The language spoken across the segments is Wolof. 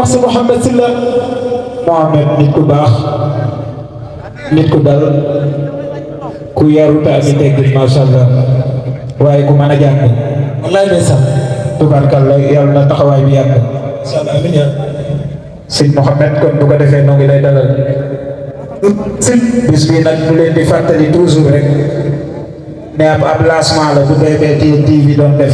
wax si Mouhamed Sylla Mohamed nit ku baax nit ku dal ku yaru te ami teggin masha Allah waaye ku mën a jàng wallaay ndeysaan tubaarkalla yàlla na taxawaay bi yàgg insha Allah amiin ya sëñ Mouhamed kon bu ko defee noo ngi lay dalal bis bi nag ñu leen di fàttali toujours rek ne ab lancement la bu TV doon def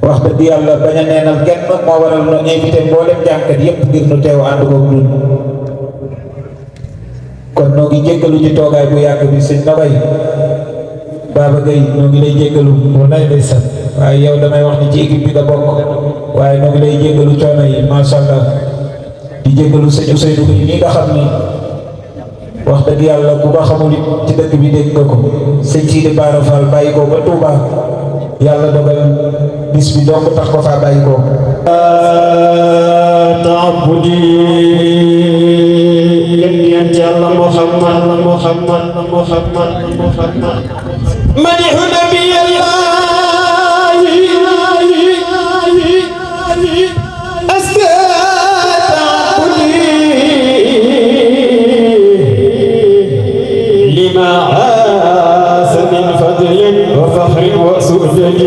wax dëgg yàlla bañ a neenal kenn moo waral no invité mboolem jàngkat yépp ngir nu teew ànd ko ñun kon noo ngi jéggalu ci toogaay bu yàgg bi sëñ Nogay Baba Gueye noo ngi lay jéggalu wallaay ndeysaan waaye yow damay wax ni ci équipe bi nga bokk waaye noo ngi lay jéggalu coono yi masha Allah di jéggalu sëñ Ousseynou Gueye nii nga xam ni wax dëgg yàlla bu ko xamul it ci dëkk bi dégg nga ko sëñ Sidi Bara Fall bàyyi ko ba Touba yàlla dogal bis bi dong tax ko faa bàyyi ko تعبدي يا الله محمد محمد محمد محمد مدح نبي الله أسكى تعبدي لما عاش من فضل وفخر وسؤدد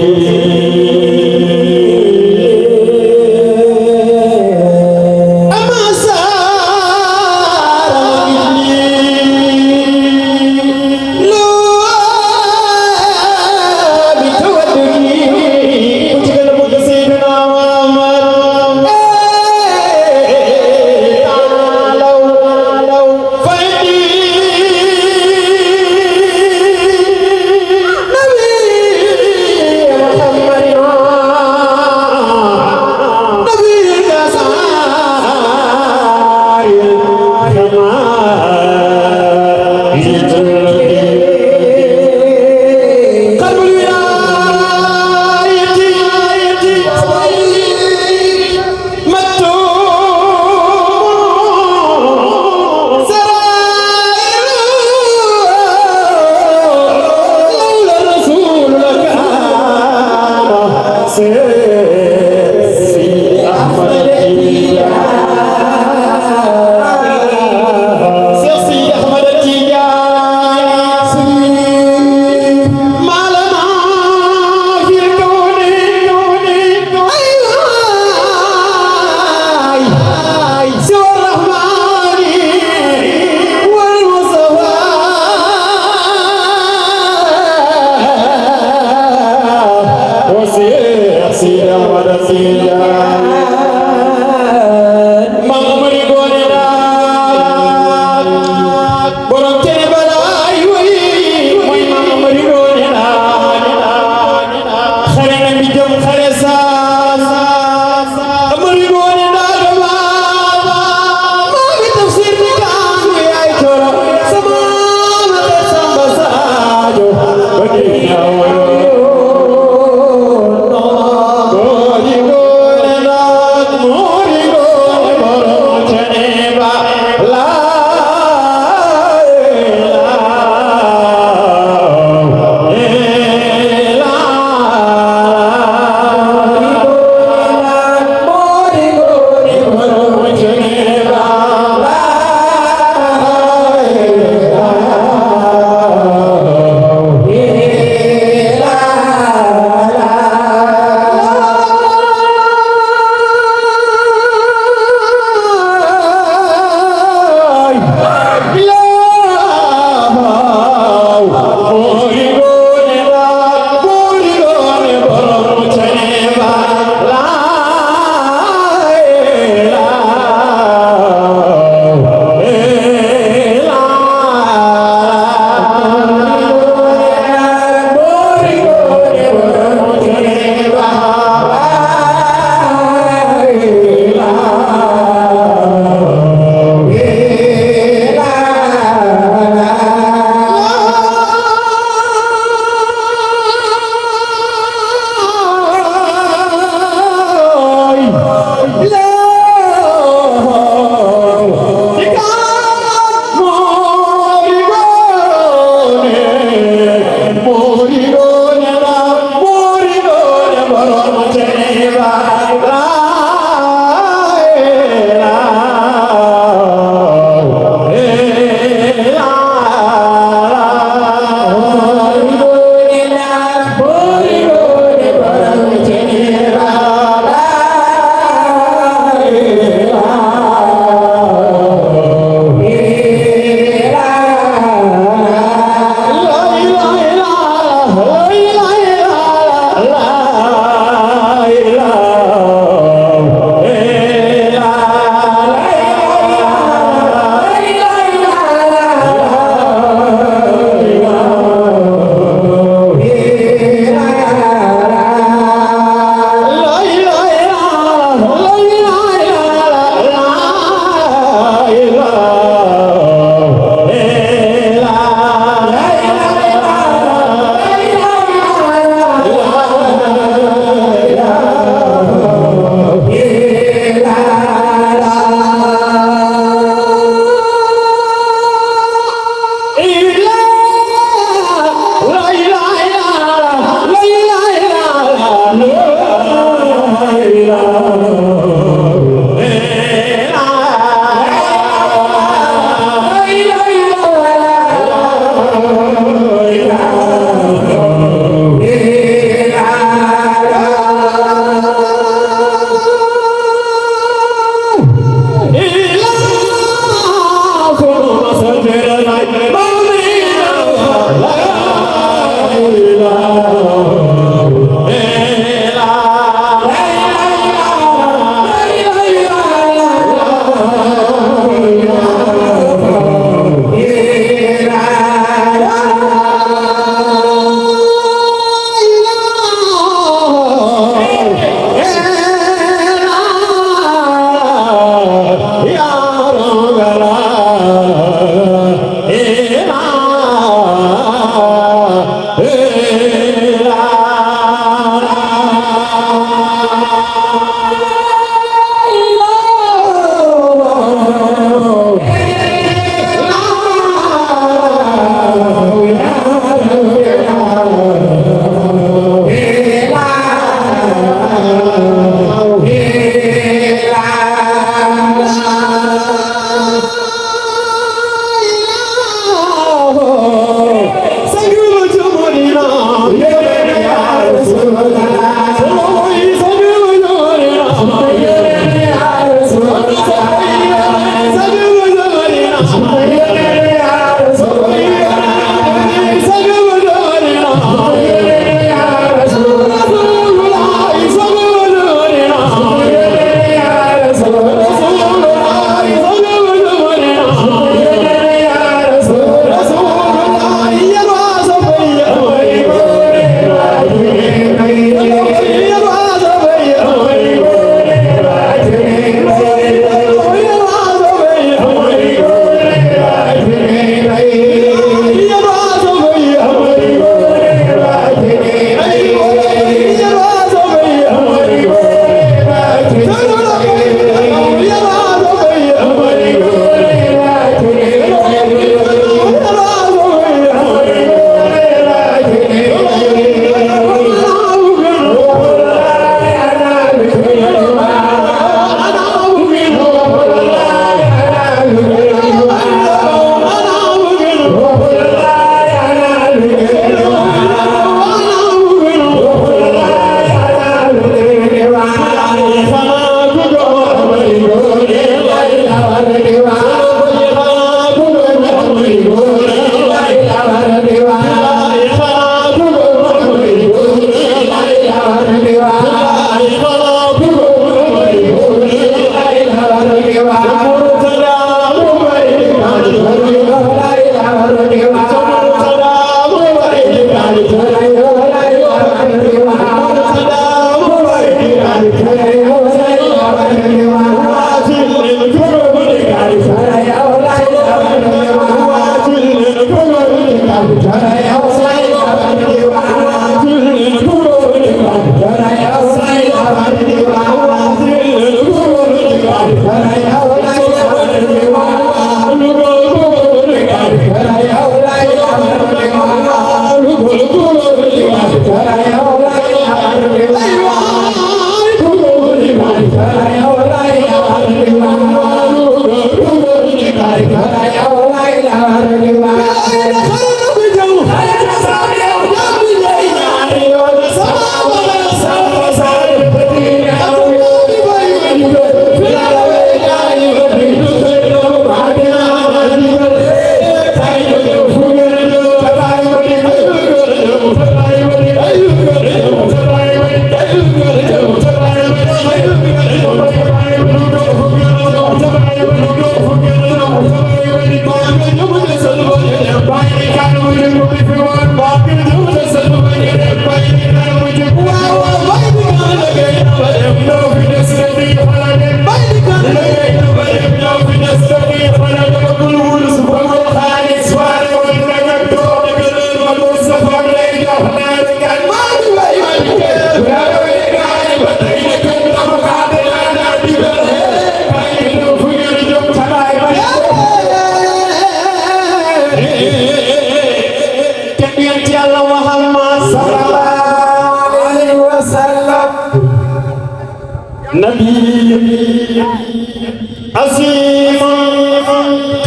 عظيم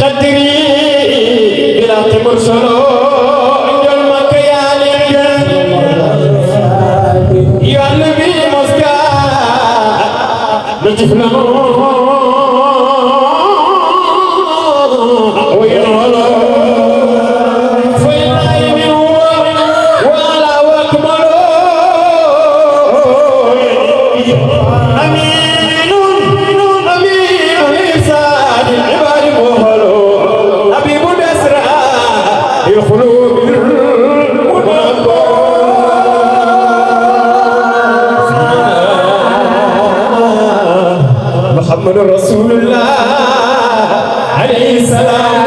قدري بلا مرسل جل مكيان يا نبي مسكا نجف له ويلا فينا ولا وكمل امين امين سعد العباد مهلو حبيب الاسرى القلوب محمد رسول الله عليه السلام